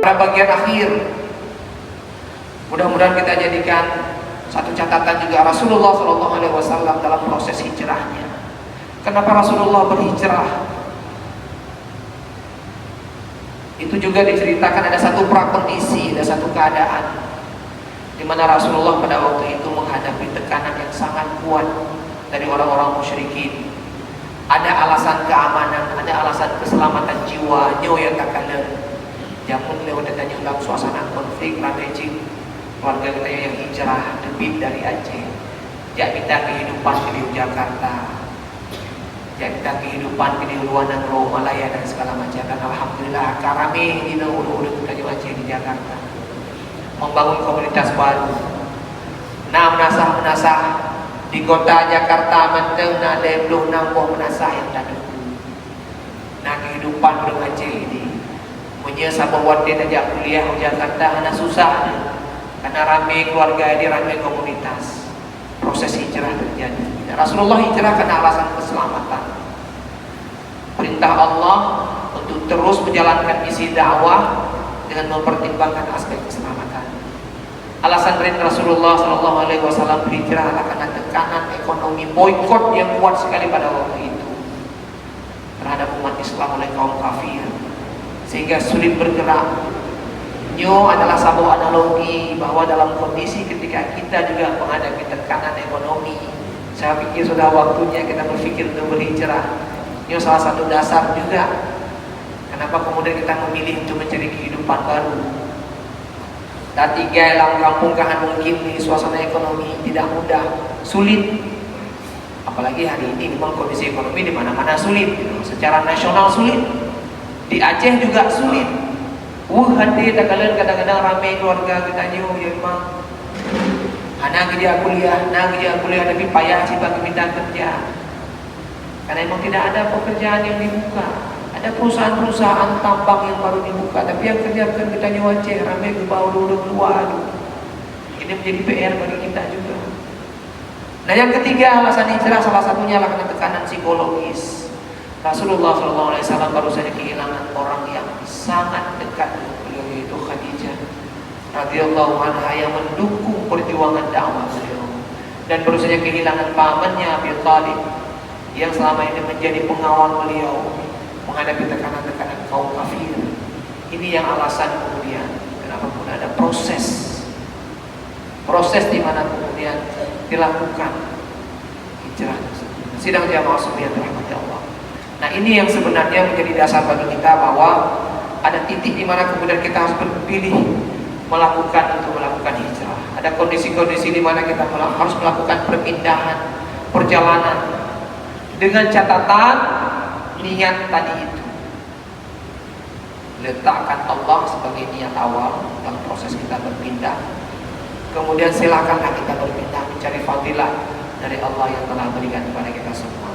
pada bagian akhir, mudah-mudahan kita jadikan satu catatan juga Rasulullah SAW dalam proses hijrahnya. Kenapa Rasulullah berhijrah? Itu juga diceritakan ada satu prakondisi, ada satu keadaan di mana Rasulullah pada waktu itu menghadapi tekanan yang sangat kuat dari orang-orang musyrikin. Ada alasan keamanan, ada alasan keselamatan jiwa, nyawa tak kalah. Jamun lewat datanya dalam suasana konflik, ramai keluarga kita yang hijrah debit dari Aceh. Jak minta kehidupan di Jakarta, jak minta kehidupan di luar negeri, Malaya dan segala macam. Dan alhamdulillah karami di ulu-ulu kita Aceh di Jakarta membangun komunitas baru. Nah menasah di kota Jakarta menteng nak ada belum nambah menasah yang tak dulu. Nah kehidupan belum Aceh ini punya sabah wadah ajak kuliah di Jakarta hanya susah karena ramai keluarga ini, ramai komunitas. Proses hijrah terjadi. Rasulullah hijrah karena alasan keselamatan. Perintah Allah untuk terus menjalankan misi dakwah dengan mempertimbangkan aspek keselamatan. Alasan perintah Rasulullah SAW berhijrah adalah karena tekanan ekonomi boykot yang kuat sekali pada waktu itu terhadap umat Islam oleh kaum kafir, sehingga sulit bergerak. Nyo adalah sebuah analogi bahwa dalam kondisi ketika kita juga menghadapi tekanan ekonomi, saya pikir sudah waktunya kita berpikir untuk berhijrah. Nyo salah satu dasar juga kenapa kemudian kita memilih untuk mencari kehidupan baru. Dan tiga dalam kampung kahan mungkin di suasana ekonomi tidak mudah, sulit. Apalagi hari ini memang kondisi ekonomi di mana-mana sulit. Secara nasional sulit, di Aceh juga sulit. Hati tak kalian kadang-kadang ramai keluarga kita nyu ya memang. Anak kerja kuliah, tapi payah sih bagi minta kerja. Karena memang tidak ada pekerjaan yang dibuka. Ada perusahaan-perusahaan tambang yang baru dibuka, tapi yang kerjakan kita nyu Aceh ramai ke bawah dulu keluar. Ini menjadi PR bagi kita juga. Nah yang ketiga alasan hijrah salah satunya adalah karena tekanan psikologis. Rasulullah SAW baru saja kehilangan orang yang sangat dekat dengan beliau, yaitu Khadijah radhiyallahu anha yang mendukung perjuangan dakwah beliau, dan baru saja kehilangan pamannya Abi Thalib yang selama ini menjadi pengawal beliau menghadapi tekanan-tekanan kaum kafir. Ini yang alasan kemudian kenapa pun ada proses di mana kemudian dilakukan hijrah. Sidang jamaah sekalian dirahmati Allah. Nah ini yang sebenarnya menjadi dasar bagi kita bahwa ada titik di mana kemudian kita harus berpilih melakukan hijrah. Ada kondisi-kondisi di mana kita harus melakukan perpindahan, perjalanan dengan catatan niat tadi itu. Letakkan Allah sebagai niat awal dalam proses kita berpindah. Kemudian silakanlah kita berpindah mencari fadilah dari Allah yang telah berikan kepada kita semua.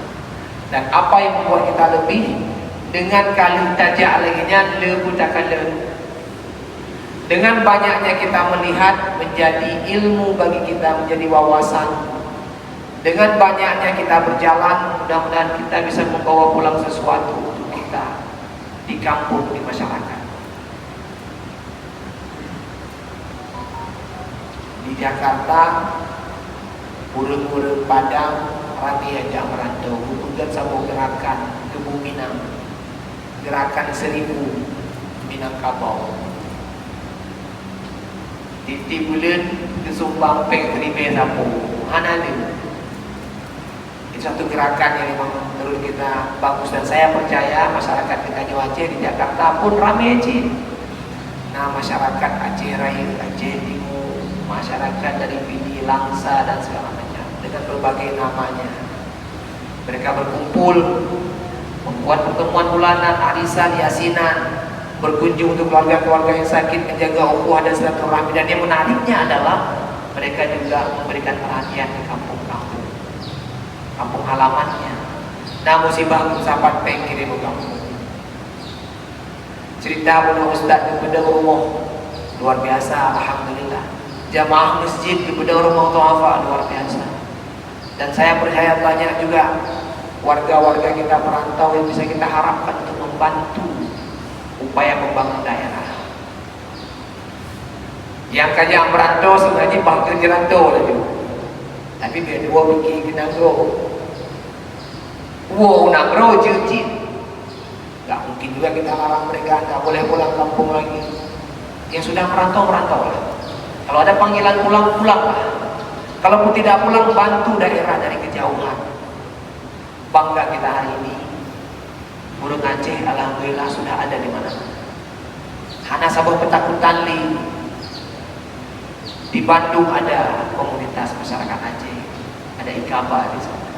Dan apa yang membuat kita lebih dengan kali tajak laginya lebutakan dengan banyaknya kita melihat menjadi ilmu bagi kita, menjadi wawasan. Dengan banyaknya kita berjalan, mudah-mudahan kita bisa membawa pulang sesuatu untuk kita di kampung, di masyarakat. Di Jakarta, burung-burung Padang rami ajak merantau, kemudian sama gerakan Kebu Minang, gerakan 1000 Minangkabau. Titi bulan kesumbang pek terima sapu, hana ni. Itu satu gerakan yang memang menurut kita bagus, dan saya percaya masyarakat kita di Aceh, di Jakarta pun ramai Aceh. Nah masyarakat Aceh Raya, Aceh Timur, masyarakat dari Pidi, Langsa dan segala macam dengan berbagai namanya, mereka berkumpul membuat pertemuan bulanan, arisan, yasinan, berkunjung untuk keluarga-keluarga yang sakit, menjaga ukhuwah dan silaturahmi. Dan yang menariknya adalah mereka juga memberikan perhatian di kampung-kampung, kampung halamannya. Nah musibah sahabat pengkiri kampung. Cerita pada ustaz di bedah rumah luar biasa, alhamdulillah. Jamaah masjid di bedah rumah Tuafa luar biasa. Dan saya percaya banyak juga warga-warga kita perantau yang bisa kita harapkan untuk membantu upaya membangun daerah. Yang kaya merantau sebenarnya bahkan dirantau lagi. Tapi biar dua bikin kena go. Wow, nak ro jujit. Tak mungkin juga kita larang mereka tak boleh pulang kampung lagi. Yang sudah merantau lah. Kalau ada panggilan pulang, pulanglah. Kalau pun tidak pulang, bantu daerah dari kejauhan. Bangga kita hari ini. Burung Aceh alhamdulillah sudah ada di mana-mana. Hana sabah petakutan li. Di Bandung ada komunitas masyarakat Aceh, ada Ikaba di sana.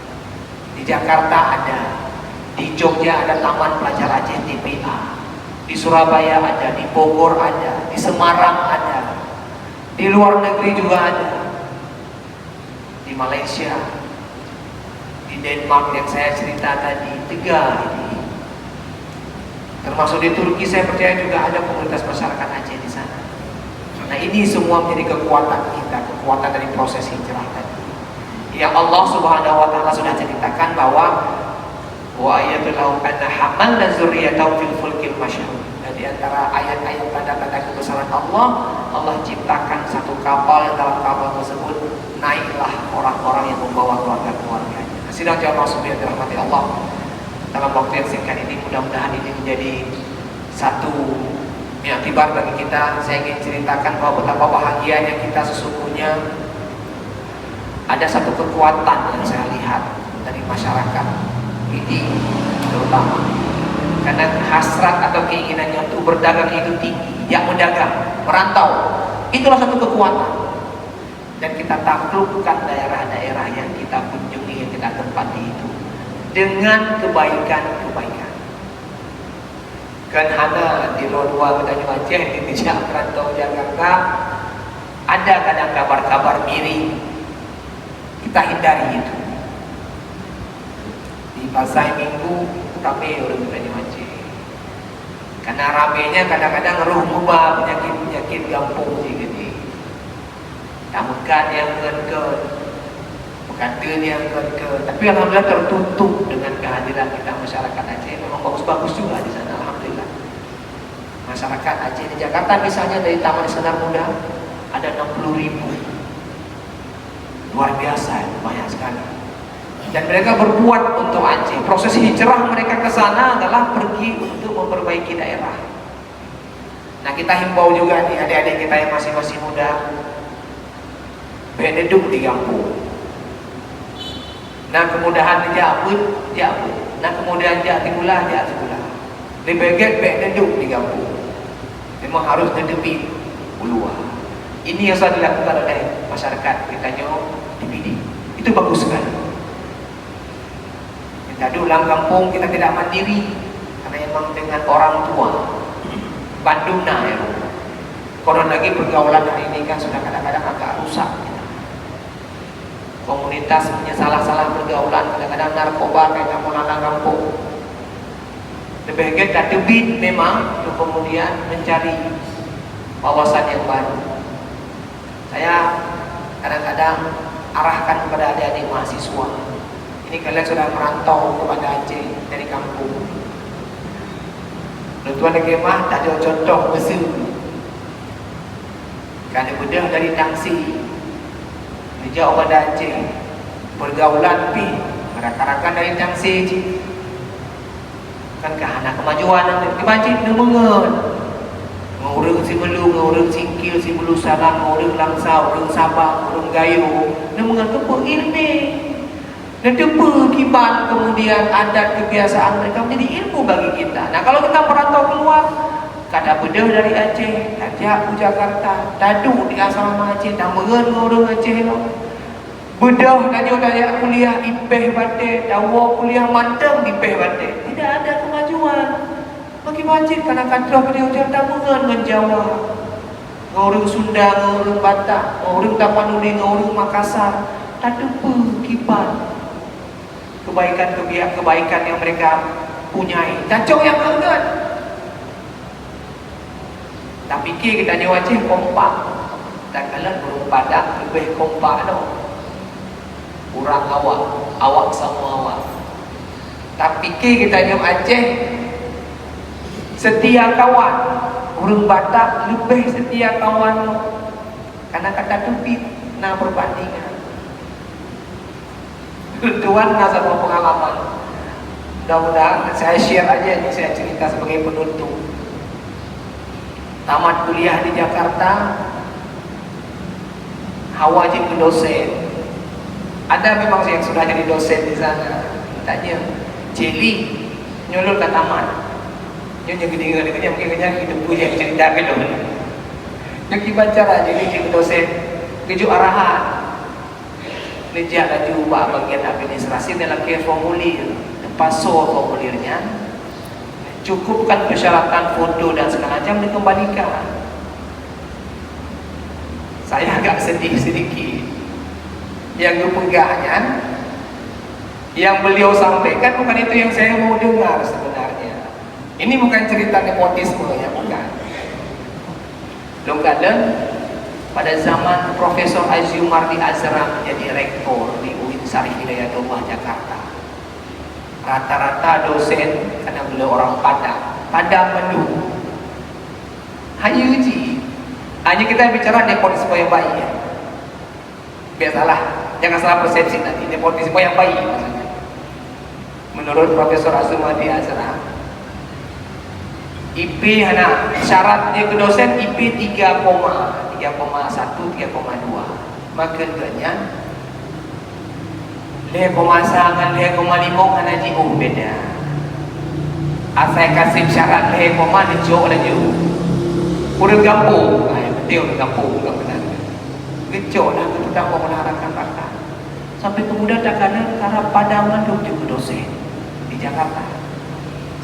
Di Jakarta ada, di Jogja ada Taman Pelajar Aceh TPA, di Surabaya ada, di Bogor ada, di Semarang ada, di luar negeri juga ada, di Malaysia, di Denmark yang saya cerita tadi, 3 ini. Termasuk di Turki saya percaya juga ada komunitas masyarakat Aceh di sana. Nah ini semua menjadi kekuatan kita, kekuatan dari proses hijrah tadi. Yang Allah Subhanahu wa taala sudah ceritakan bahwa wa ayatul lahu anna hamalna dzurriyyatahu fil fulkil masyhur. Di antara ayat-ayat tanda-tanda kebesaran Allah, Allah ciptakan satu kapal, yang dalam kapal tersebut naiklah orang-orang yang membawa keluarga-keluarganya. Sidang jamaah sekalian dirahmati Allah. Dalam waktu yang singkat ini mudah-mudahan ini menjadi satu iktibar bagi kita. Saya ingin ceritakan bahwa betapa bahagianya kita sesungguhnya. Ada satu kekuatan yang saya lihat dari masyarakat ini terutama karena hasrat atau keinginannya untuk berdagang itu tinggi, yang mendagang, merantau, itulah satu kekuatan. Dan kita taklukkan daerah-daerah yang kita kunjungi, yang kita tempati itu dengan kebaikan-kebaikan. Kan hana di Lodwa Kedanyu Aceh di Dijak Rantau Jakarta ada kadang kabar-kabar miring, kita hindari itu. Di pasar Minggu ramai orang Kedanyu Aceh, karena ramainya kadang-kadang roh mubah, penyakit-penyakit gampung jadi tamukan yang ke Kandil yang ke, tapi alhamdulillah tertutup dengan kehadiran kita masyarakat Aceh. Memang bagus-bagus juga di sana, alhamdulillah. Masyarakat Aceh di Jakarta misalnya dari Taman Senar Muda ada 60.000, luar biasa, banyak sekali. Dan mereka berbuat untuk Aceh. Proses hijrah mereka ke sana adalah pergi untuk memperbaiki daerah. Nah kita himbau juga nih adik-adik kita yang masih muda, bededuk di kampung. Nah kemudahan jabut. Nah kemudian jati pula. Lebih duduk di kampung. Memang harus ngedepi uluah. Ini yang sudah dilakukan oleh masyarakat kita di Pidi. Itu bagus sekali. Kita ulang kampung, kita tidak mandiri karena memang dengan orang tua. Bandung ya. Konon lagi pergaulan hari ini kan sudah kadang-kadang agak rusak. Komunitas punya salah-salah pergaulan, kadang-kadang narkoba kayak kampung-kampung kampung. Lebih kita debit memang untuk kemudian mencari wawasan yang baru. Saya kadang-kadang arahkan kepada adik-adik mahasiswa. Ini kalian sudah merantau kepada Aceh dari kampung. Tuan negeri mah tak ada contoh Mesir. Karena bedah dari Tangsi. Jauh pada Aceh, pergaulan pi, rakan-rakan dari Tangsi, kan kahana kemajuan nanti kebacit nemengen, ngurung si Melu, ngurung Singkil, si Melu Salam, ngurung Langsau, ngurung Sabang, ngurung Gayo, nemengen kepo ilmu, dan depu kibat kemudian adat kebiasaan mereka menjadi ilmu bagi kita. Nah kalau kita merantau keluar, kada bedah dari Aceh, tajak ke Jakarta, tadu di asrama Aceh, tak meren ngurung Aceh lo. Bedah tanya kuliah ipeh bate, dawa kuliah manteng ipeh bate. Tidak ada kemajuan. Bagi wajib karena kadrah beliau tak meren dengan Jawa. Ngurung Sunda, ngurung Batak, ngurung Tapanuli, ngurung Makassar, tadu kibat. Kebaikan yang mereka punyai. Cacok yang hangat. Tapi kita ni wajib kompak. Tak kalah burung padak lebih kompak dah. Kurang awak sama awak. Tapi kita ni Aceh setia kawan. Burung Batak lebih setia kawan. Karena kata tupit, nah perbandingan. Tuan nah satu pengalaman. Mudah-mudahan saya share aja ini, saya cerita sebagai penutup. Tamat kuliah di Jakarta, wajib ke dosen. Ada memang yang sudah jadi dosen di sana. Tanya, Celi, nyolot ke taman. Nyonya gede-gede mungkin hidup gue yang cerita ke dong. Nyok baca jadi ke dosen, keju arahan. Leja laju pak bagian administrasi dalam ke formulir, paso formulirnya. Cukupkan persyaratan foto dan segala macam dikembalikan. Saya agak sedih sedikit. Yang pegahnya, yang beliau sampaikan bukan itu yang saya mau dengar sebenarnya. Ini bukan cerita nepotisme ya, bukan. Kadang pada zaman Profesor Aziumardi Azra menjadi rektor di UIN Syarif Hidayatullah Jakarta. Rata-rata dosen karena beliau orang Padang Mendung. Hayu ji. Hanya kita bicara nepotisme yang baik ya. Biasalah, jangan salah persepsi nanti, nepotisme yang baik maksudnya. Menurut Profesor Aziumardi Azra, IP hana syarat dia ke dosen IP 3,1, 3,2. Maka enggaknya 5,1 dengan 5,5 kan aja beda. Asal kasih syarat 5, dia jauh lagi. Udah gampung, betul udah gampung, enggak benar. Gejok lah kita tak mau menarikkan fakta. Sampai kemudian tak ada cara Padang Mendung juga dosen di Jakarta.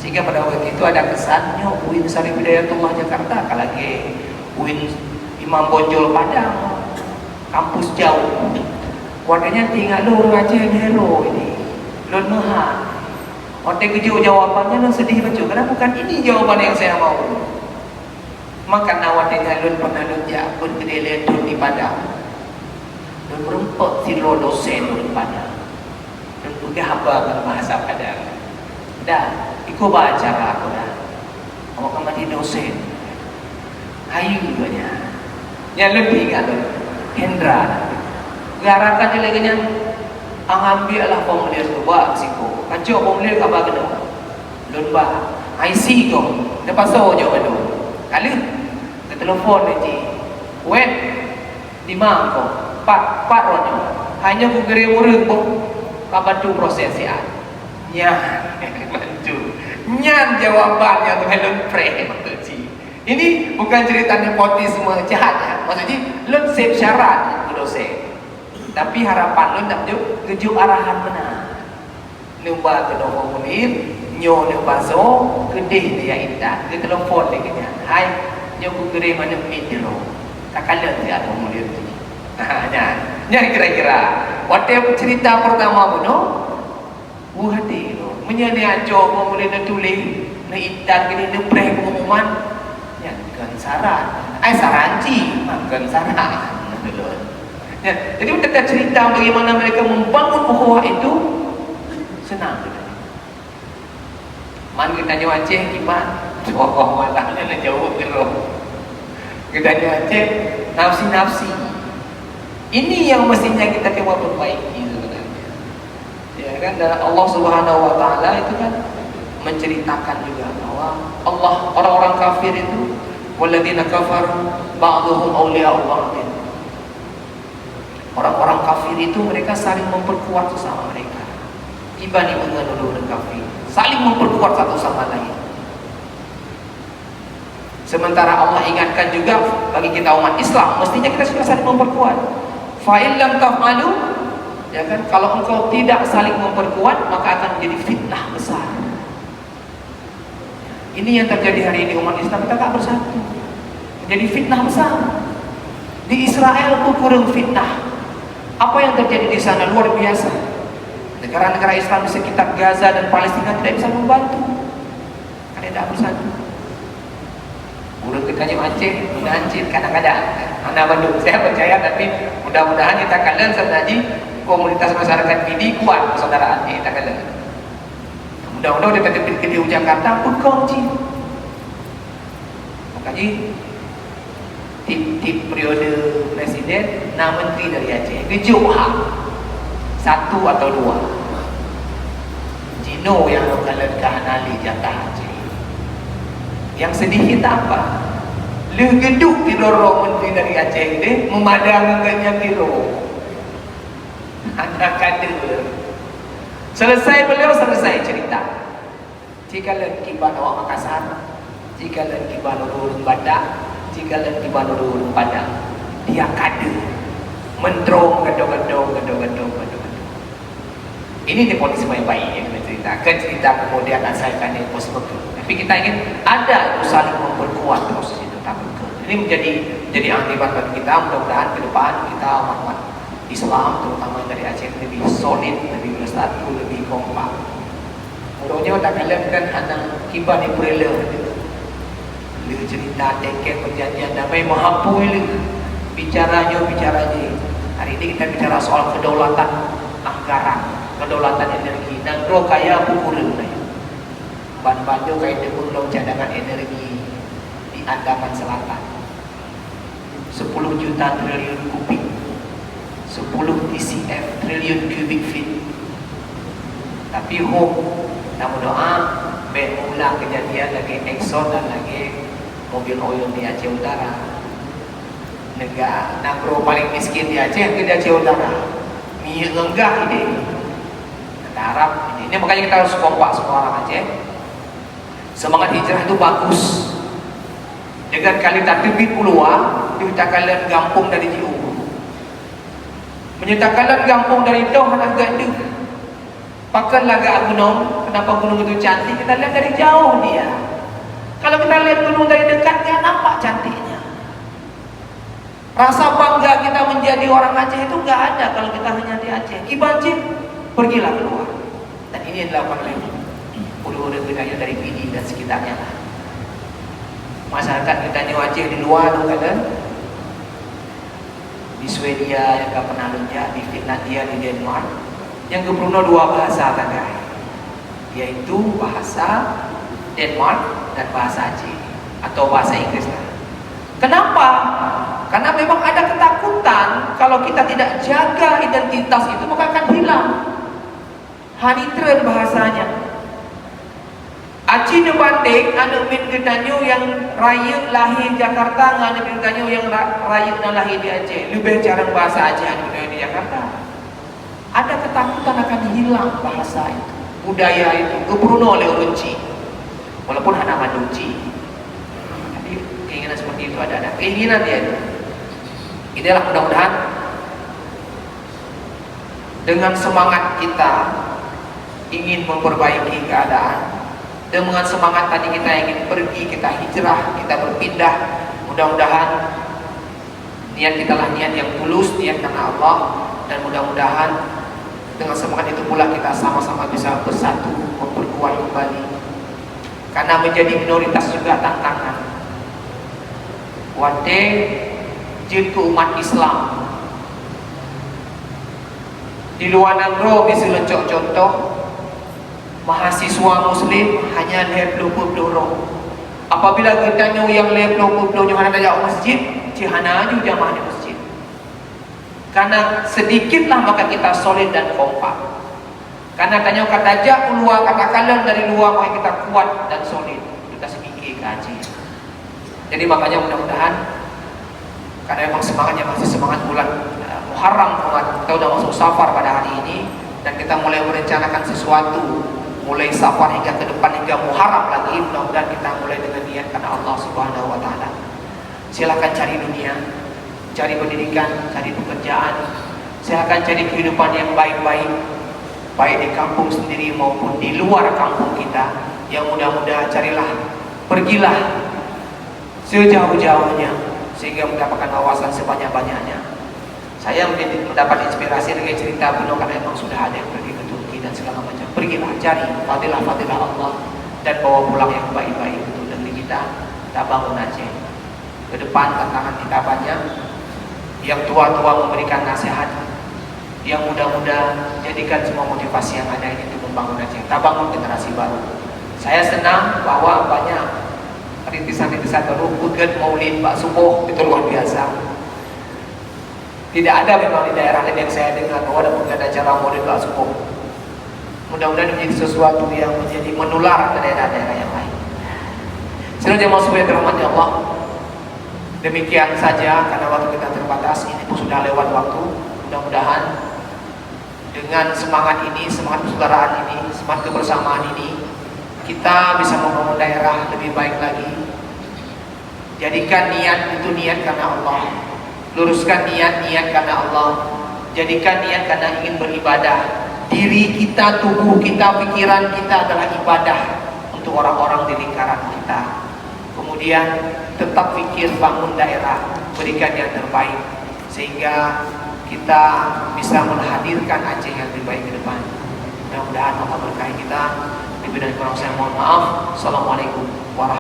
Sehingga pada waktu itu ada kesannya UIN Syarif Hidayatullah Jakarta, apalagi UIN Imam Bonjol Padang, kampus jauh. Warnanya tinggal lu aja hero ini, lu maha. Otak kejauh jawabannya lu sedih baca, karena bukan ini jawaban yang saya mau. Maka nawat dengan lu pernah lu pun kedele tu di Padang. Lu merempet si lo dosen lu Padang. Dan juga hamba dalam bahasa Padang. Dah, ikut acara aku dah. Awak kembali dosen. Hayu banyak. Yang lebih kan, Hendra. Garakan je lagi nya, ambil lah formulir tu buat siko. Kacau formulir apa kena? Lomba. IC tu, lepas so je tu. Kali, ke telefon lagi. Wait, di mana kau? Pat ronya. Hanya ku kira murid pun, kapan tu proses ya? Nyan, bantu. Nyan jawabannya tu hello pray maksudnya. Ini bukan cerita nepotisme jahat ya. Maksudnya, lu save syarat ku dosen. Tapi harapan lu nak kejuk arahan benar. Numba ke formulir, nyo ne baso, kedih dia indah, ke telefon lagi nya. Hai, nyo ku kira mana meet lo. Tak kala dia formulir tu. Nya kira-kira. Waktu cerita pertama pun buhati lo. Menyani ajo formulir nak tulis, nak indah kini nak preh pengumuman. Ya, kan saran. Saranci, makan saran. Ya, jadi kita cerita bagaimana mereka membangun ukhuwah itu senang. Man kita tanya Aceh gimana? Oh, malahnya nak jawab gerong. Kita tanya Aceh nafsi-nafsi. Ini yang mestinya kita coba perbaiki sebenarnya. Ya kan, dan Allah Subhanahu wa taala itu kan menceritakan juga bahwa Allah, orang-orang kafir itu walladzina kafaru ba'dhuhum awliya'u ba'd. Orang-orang kafir itu mereka saling memperkuat sesama mereka. Tiba di mengenal orang kafir, saling memperkuat satu sama lain. Sementara Allah ingatkan juga bagi kita umat Islam, mestinya kita sudah saling memperkuat. Fa'il lam taf'alu, ya kan? Kalau engkau tidak saling memperkuat, maka akan menjadi fitnah besar. Ini yang terjadi hari ini, umat Islam kita tak bersatu, menjadi fitnah besar. Di Israel pun kurang fitnah. Apa yang terjadi di sana luar biasa. Negara-negara Islam di sekitar Gaza dan Palestina tidak bisa membantu karena tidak bersatu. Urut kita Aceh, Aceh kadang-kadang anak Bandung, saya percaya, tapi mudah-mudahan kita kalian sebenarnya komunitas masyarakat ini kuat persaudaraan kita kalian. Mudah-mudahan kita di Jakarta pun kongsi. Makanya tip periode presiden, 6 menteri dari Aceh. Gejuk hak. 1 atau 2. Jino yang lokalan kahanali jatah Aceh. Yang sedih kita apa? Lu geduk kira menteri dari Aceh ini memadamkannya kira. Ada kader. Selesai beliau selesai cerita. Jika lagi bawa Makassar, jika lagi bawa urung Badak, jika lagi bawa urung Padang, dia kader. Mendrong gedong. Ini nepotisme yang baik yang kita ceritakan. Cerita kemudian asalkan ini posbetul. Tapi kita ingin ada itu saling memperkuat proses itu. Ini menjadi akibat bagi kita. Mudah-mudahan ke depan kita umat Islam terutama dari Aceh lebih solid, lebih bersatu, lebih kompak. Mudah-mudahan tak kalian kan anak kibar di Perela. Lu cerita teket perjanjian damai mahampui lu. Bicaranya. Hari ini kita bicara soal kedaulatan anggaran, kedaulatan energi. Nagro kaya pukulun na yun. Ban-banyo kaya dibulong cadangan energi di Andaman Selatan. 10 juta triliun kubik, 10 TCF triliun cubic feet. Tapi namun doa berulang kejadian lagi Exxon dan lagi mobil oil di Aceh Utara. Negara Nagro paling miskin di Aceh ke di Aceh Utara. Enggak ini. Kita harap ini makanya kita harus kompak semua orang Aceh. Semangat hijrah itu bagus. Dengan kali tak terbit puluhan, kita kalian gampung dari Jiu. Menyerta kalian gampung dari Doh anak gandung. Pakai laga gunung, kenapa gunung itu cantik? Kita lihat dari jauh dia. Kalau kita lihat gunung dari dekat, dia nampak cantiknya. Rasa bangga kita menjadi orang Aceh itu nggak ada kalau kita hanya di Aceh. Kibanjir, pergilah keluar. Dan ini adalah oleh ulu-ulu budaya dari PD dan sekitarnya. Masyarakat kita di Aceh di luar kan, di Swedia yang gak pernah lunjak, di Finlandia, di Denmark, yang kepenuh 2 bahasa tadi, yaitu bahasa Denmark dan bahasa Aceh atau bahasa Inggris. Kenapa? Karena memang ada ketakutan kalau kita tidak jaga identitas itu maka akan hilang. Hanitren bahasanya. Aceh de Banding, anak min gedanyo yang raya lahir Jakarta, anak min gedanyo yang raya dan lahir di Aceh. Lebih jarang bahasa Aceh anak min di Jakarta. Ada ketakutan akan hilang bahasa itu, budaya itu, kepenuh oleh Runci. Walaupun hanya Manduci. Tapi keinginan seperti itu ada keinginan dia itu. Inilah mudah-mudahan dengan semangat kita ingin memperbaiki keadaan. Dengan semangat tadi kita ingin pergi, kita hijrah, kita berpindah. Mudah-mudahan niat kita lah niat yang tulus, niat karena Allah. Dan mudah-mudahan dengan semangat itu pula kita sama-sama bisa bersatu, memperkuat kembali. Karena menjadi minoritas juga tantangan. Wate jin ke umat Islam. Di luar negeri misalnya contoh mahasiswa muslim hanya leblok dorong. Apabila kita yang leblok dorong yang ada di masjid, cihana juga jamaah di masjid. Karena sedikitlah maka kita solid dan kompak. Karena tanya kata aja luar kata kalian dari luar maka kita kuat dan solid. Kita sedikit kaji. Jadi makanya mudah-mudahan karena memang semangatnya masih semangat bulan Muharram, kita udah masuk Safar pada hari ini dan kita mulai merencanakan sesuatu. Mulai Safar hingga ke depan hingga Muharram lagi, mudah-mudahan kita mulai dengan niat karena Allah Subhanahu wa taala. Silakan cari dunia, cari pendidikan, cari pekerjaan. Silakan cari kehidupan yang baik-baik, baik di kampung sendiri maupun di luar kampung kita. Yang mudah-mudahan carilah, pergilah sejauh-jauhnya sehingga mendapatkan wawasan sebanyak-banyaknya. Saya mendapat inspirasi dengan cerita beliau karena memang sudah ada yang pergi ke Turki dan segala macam. Pergilah cari fadilah-fadilah Allah dan bawa pulang yang baik-baik untuk negeri kita. Kita bangun Aceh. Ke depan tantangan kita banyak. Yang tua-tua memberikan nasihat. Yang muda-muda jadikan semua motivasi yang ada ini untuk membangun Aceh. Kita bangun generasi baru. Saya senang bahwa banyak rintisan-rintisan rumput kan maulid Pak Subuh itu luar biasa. Tidak ada memang di daerah lain yang saya dengar bahwa ada acara maulid Pak Subuh. Mudah-mudahan menjadi sesuatu yang menjadi menular ke daerah-daerah yang lain. Selanjutnya masuk yang dirahmati Allah. Demikian saja karena waktu kita terbatas, ini pun sudah lewat waktu. Mudah-mudahan dengan semangat ini, semangat persaudaraan ini, semangat kebersamaan ini, kita bisa membangun daerah lebih baik lagi. Jadikan niat itu niat karena Allah. Luruskan niat karena Allah. Jadikan niat karena ingin beribadah. Diri kita, tubuh kita, pikiran kita adalah ibadah untuk orang-orang di lingkaran kita. Kemudian tetap pikir bangun daerah, berikan yang terbaik sehingga kita bisa menghadirkan Aceh yang lebih baik ke depan. Mudah-mudahan Allah berkahi kita. Lebih dari kurang saya mohon maaf. Assalamualaikum warahmatullahi wabarakatuh.